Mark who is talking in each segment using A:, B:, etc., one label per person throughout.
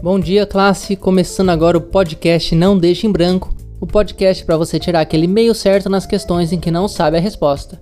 A: Bom dia, classe! Começando agora o podcast Não Deixe em Branco, o podcast para você tirar aquele meio certo nas questões em que não sabe a resposta.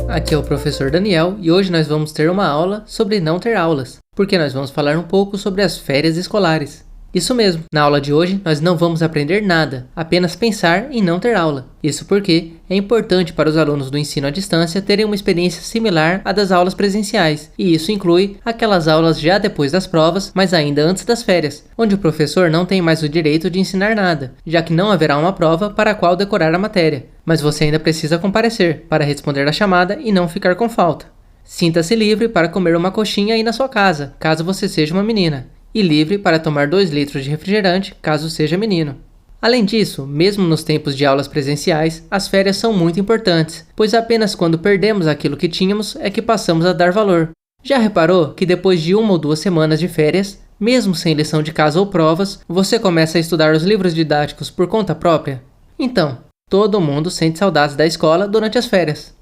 A: Aqui é o professor Daniel e hoje nós vamos ter uma aula sobre não ter aulas, porque nós vamos falar um pouco sobre as férias escolares. Isso mesmo, na aula de hoje nós não vamos aprender nada, apenas pensar em não ter aula. Isso porque é importante para os alunos do ensino à distância terem uma experiência similar à das aulas presenciais, e isso inclui aquelas aulas já depois das provas, mas ainda antes das férias, onde o professor não tem mais o direito de ensinar nada, já que não haverá uma prova para a qual decorar a matéria, mas você ainda precisa comparecer para responder a chamada e não ficar com falta. Sinta-se livre para comer uma coxinha aí na sua casa, caso você seja uma menina. E livre para tomar 2 litros de refrigerante, caso seja menino. Além disso, mesmo nos tempos de aulas presenciais, as férias são muito importantes, pois apenas quando perdemos aquilo que tínhamos é que passamos a dar valor. Já reparou que depois de 1 ou 2 semanas de férias, mesmo sem lição de casa ou provas, você começa a estudar os livros didáticos por conta própria? Então, todo mundo sente saudades da escola durante as férias.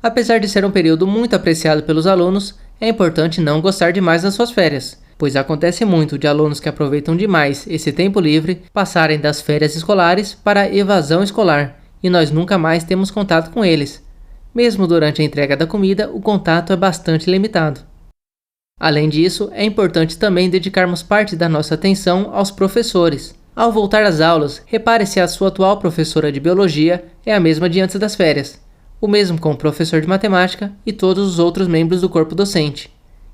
A: Apesar de ser um período muito apreciado pelos alunos, é importante não gostar demais das suas férias, pois acontece muito de alunos que aproveitam demais esse tempo livre passarem das férias escolares para a evasão escolar, e nós nunca mais temos contato com eles. Mesmo durante a entrega da comida, o contato é bastante limitado. Além disso, é importante também dedicarmos parte da nossa atenção aos professores. Ao voltar às aulas, repare se a sua atual professora de biologia é a mesma de antes das férias. O mesmo com o professor de matemática e todos os outros membros do corpo docente.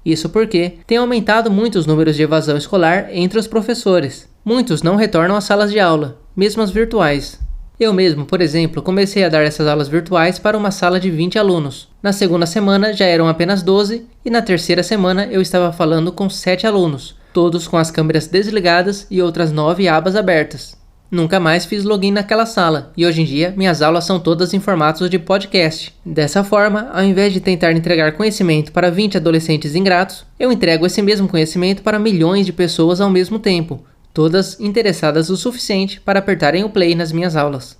A: Isso porque tem aumentado muito os números de evasão escolar entre os professores. Muitos não retornam às salas de aula, mesmo as virtuais. Eu mesmo, por exemplo, comecei a dar essas aulas virtuais para uma sala de 20 alunos. Na segunda semana já eram apenas 12 e na terceira semana eu estava falando com 7 alunos, todos com as câmeras desligadas e outras 9 abas abertas. Nunca mais fiz login naquela sala, e hoje em dia minhas aulas são todas em formatos de podcast. Dessa forma, ao invés de tentar entregar conhecimento para 20 adolescentes ingratos, eu entrego esse mesmo conhecimento para milhões de pessoas ao mesmo tempo, todas interessadas o suficiente para apertarem o play nas minhas aulas.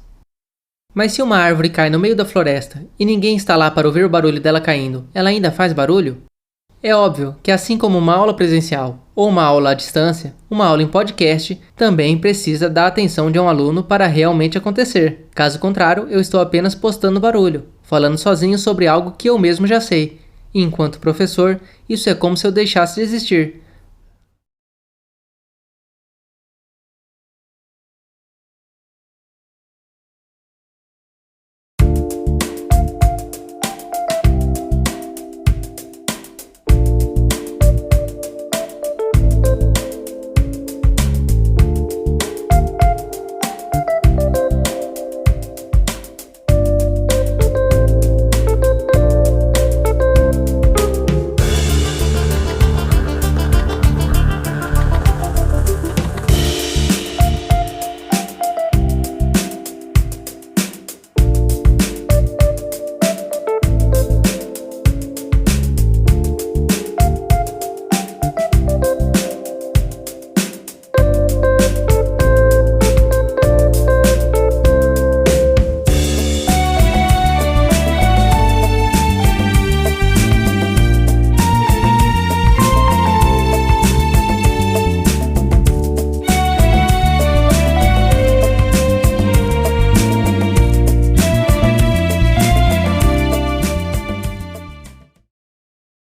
A: Mas se uma árvore cai no meio da floresta e ninguém está lá para ouvir o barulho dela caindo, ela ainda faz barulho? É óbvio que assim como uma aula presencial ou uma aula à distância, uma aula em podcast também precisa da atenção de um aluno para realmente acontecer. Caso contrário, eu estou apenas postando barulho, falando sozinho sobre algo que eu mesmo já sei. E enquanto professor, isso é como se eu deixasse de existir.